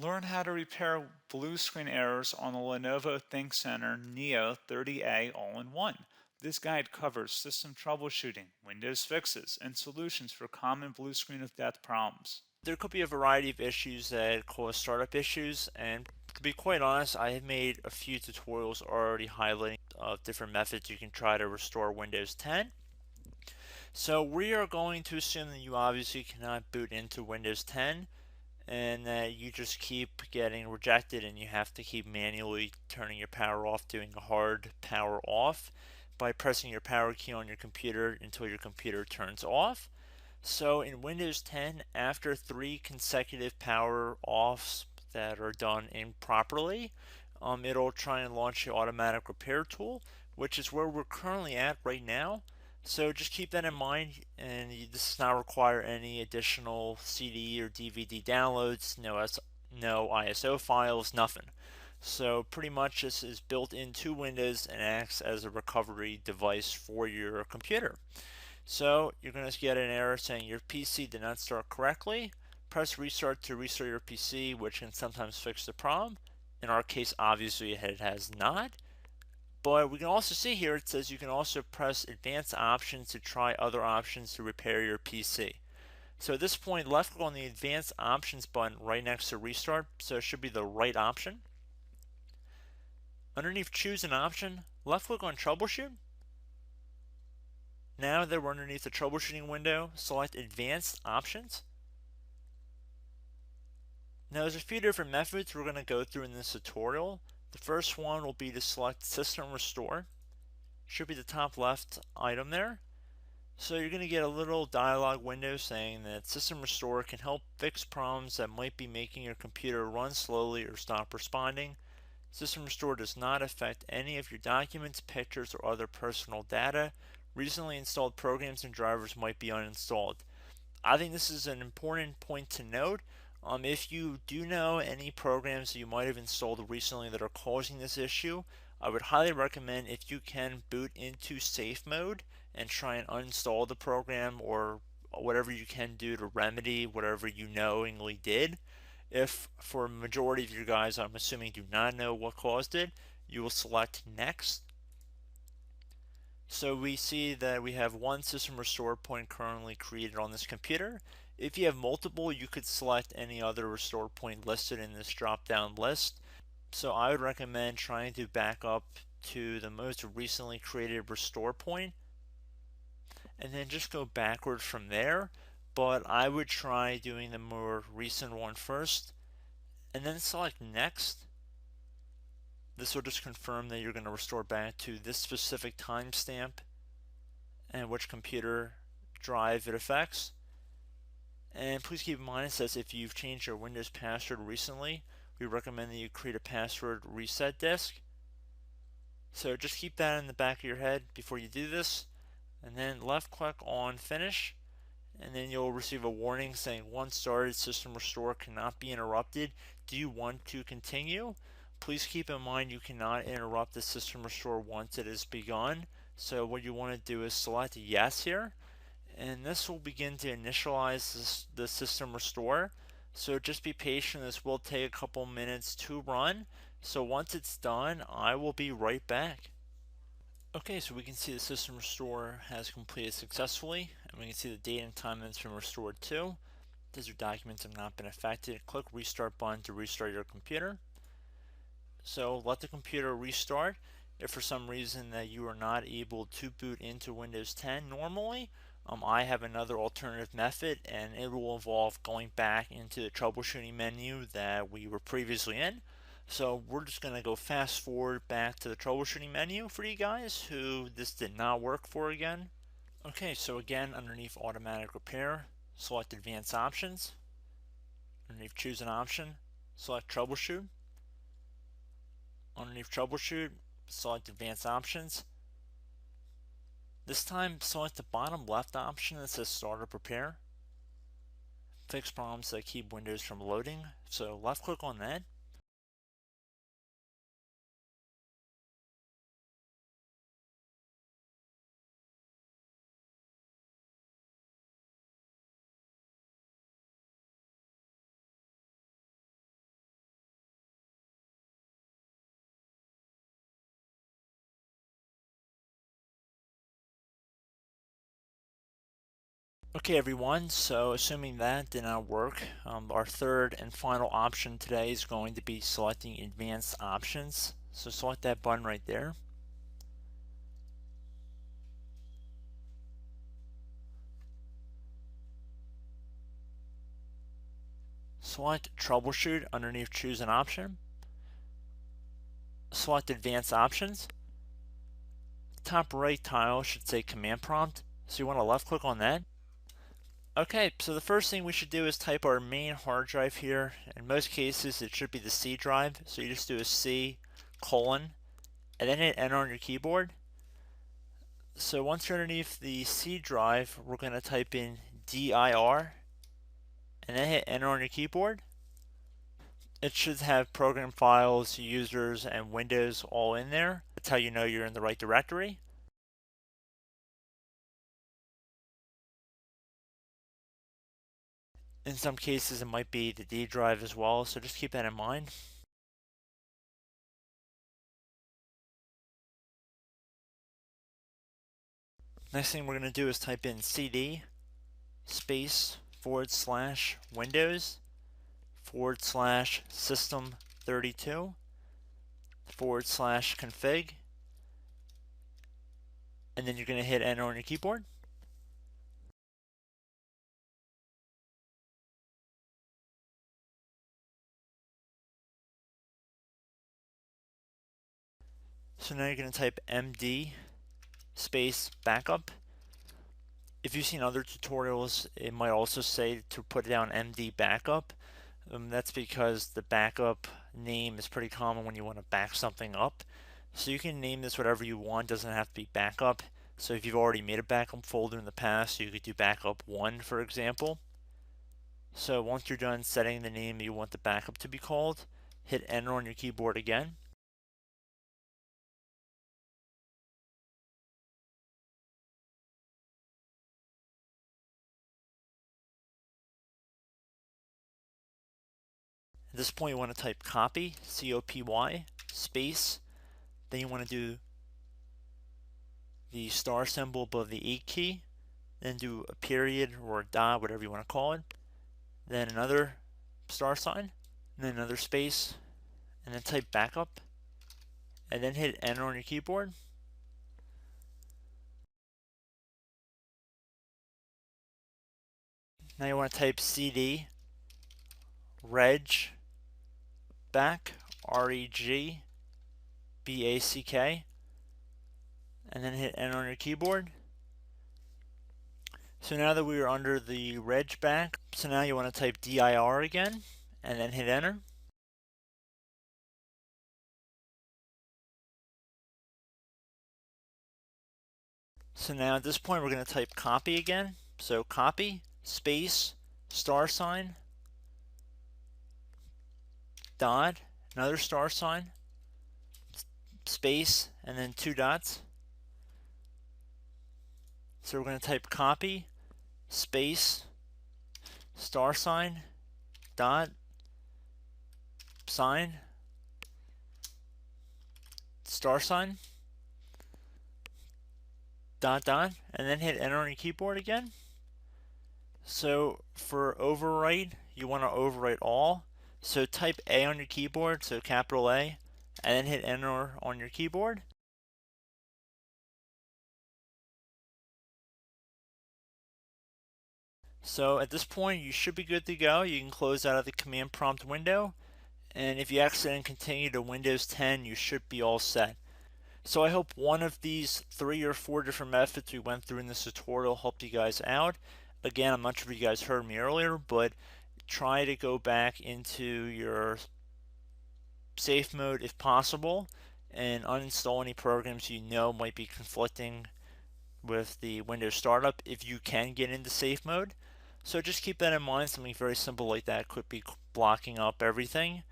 Learn how to repair blue screen errors on the Lenovo ThinkCentre Neo 30A all-in-one. This guide covers system troubleshooting, Windows fixes, and solutions for common blue screen of death problems. There could be a variety of issues that cause startup issues, and to be quite honest, I have made a few tutorials already highlighting different methods you can try to restore Windows 10. So we are going to assume that you obviously cannot boot into Windows 10 and that you just keep getting rejected and you have to keep manually turning your power off, doing a hard power off by pressing your power key on your computer until your computer turns off. So in Windows 10, after 3 consecutive power offs that are done improperly, it'll try and launch the automatic repair tool, which is where we're currently at right now. So just keep that in mind, and this does not require any additional CD or DVD downloads, no ISO files, nothing. So pretty much this is built into Windows and acts as a recovery device for your computer. So you're going to get an error saying your PC did not start correctly. Press restart to restart your PC, which can sometimes fix the problem. In our case, obviously it has not. But we can also see here it says you can also press advanced options to try other options to repair your PC. So at this point, left click on the advanced options button right next to restart, so it should be the right option. Underneath choose an option, left click on troubleshoot. Now that we're underneath the troubleshooting window, select advanced options. Now there's a few different methods we're going to go through in this tutorial. The first one will be to select system restore. Should be the top left item there. So you're going to get a little dialog window saying that System Restore can help fix problems that might be making your computer run slowly or stop responding. System Restore does not affect any of your documents, pictures, or other personal data. Recently installed programs and drivers might be uninstalled. I think this is an important point to note. If you do know any programs that you might have installed recently that are causing this issue, I would highly recommend if you can boot into safe mode and try and uninstall the program or whatever you can do to remedy whatever you knowingly did. If for a majority of you guys, I'm assuming do not know what caused it, you will select next. So we see that we have one system restore point currently created on this computer. If you have multiple, you could select any other restore point listed in this drop down list. So I would recommend trying to back up to the most recently created restore point and then just go backwards from there. But I would try doing the more recent one first and then select next. This will just confirm that you're going to restore back to this specific timestamp and which computer drive it affects. And please keep in mind it says if you've changed your Windows password recently, we recommend that you create a password reset disk. So just keep that in the back of your head before you do this, and then left click on finish, and then you'll receive a warning saying once started, system restore cannot be interrupted. Do you want to continue? Please keep in mind you cannot interrupt the system restore once it has begun. So what you want to do is select yes here, and this will begin to initialize the system restore. So just be patient, this will take a couple minutes to run. So once it's done, I will be right back. Okay, so we can see the system restore has completed successfully, and we can see the date and time that it's been restored to. These are documents have not been affected. Click restart button to restart your computer. So let the computer restart. If for some reason that you are not able to boot into Windows 10 normally, I have another alternative method, and it will involve going back into the troubleshooting menu that we were previously in. So we're just going to go fast forward back to the troubleshooting menu for you guys who this did not work for again. Okay, so again, underneath automatic repair, select advanced options. Underneath choose an option, select troubleshoot. Underneath troubleshoot, select advanced options. This time, select the bottom left option that says startup repair. Fix problems that keep Windows from loading. So left click on that. Okay everyone, so assuming that did not work, our third and final option today is going to be selecting advanced options. So select that button right there. Select troubleshoot underneath choose an option. Select advanced options. Top right tile should say command prompt, so you want to left click on that. Okay, so the first thing we should do is type our main hard drive here. In most cases, it should be the C drive. So you just do a C colon and then hit enter on your keyboard. So once you're underneath the C drive, we're going to type in dir and then hit enter on your keyboard. It should have program files, users, and Windows all in there. That's how you know you're in the right directory. In some cases, it might be the D drive as well, so just keep that in mind. Next thing we're going to do is type in cd space / Windows / system 32 / config, and then you're going to hit enter on your keyboard. So now you're going to type md space backup. If you've seen other tutorials, it might also say to put down md backup. That's because the backup name is pretty common when you want to back something up. So you can name this whatever you want, doesn't have to be backup. So if you've already made a backup folder in the past, you could do backup 1, for example. So once you're done setting the name you want the backup to be called, hit enter on your keyboard again. At this point you want to type copy, C-O-P-Y, space, then you want to do the star symbol above the 8 key, then do a period or a dot, whatever you want to call it, then another star sign, and then another space, and then type backup, and then hit enter on your keyboard. Now you want to type cd reg back, REGBACK, and then hit enter on your keyboard. So now that we are under the reg back, so now you want to type dir again, and then hit enter. So now at this point we're going to type copy again. So copy, space, star sign, dot, another star sign, space, and then 2 dots. So we're going to type copy, space, star sign, dot, sign, star sign, dot, dot, and then hit enter on your keyboard again. So for overwrite, you want to overwrite all. So type A on your keyboard, so capital A, and then hit enter on your keyboard. So at this point, you should be good to go. You can close out of the command prompt window. And if you accidentally continue to Windows 10, you should be all set. So I hope one of these 3 or 4 different methods we went through in this tutorial helped you guys out. Again, I'm not sure if you guys heard me earlier, but try to go back into your safe mode if possible and uninstall any programs you know might be conflicting with the Windows startup if you can get into safe mode. So just keep that in mind. Something very simple like that could be blocking up everything.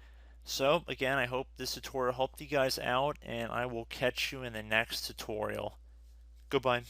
So again, I hope this tutorial helped you guys out, and I will catch you in the next tutorial. Goodbye.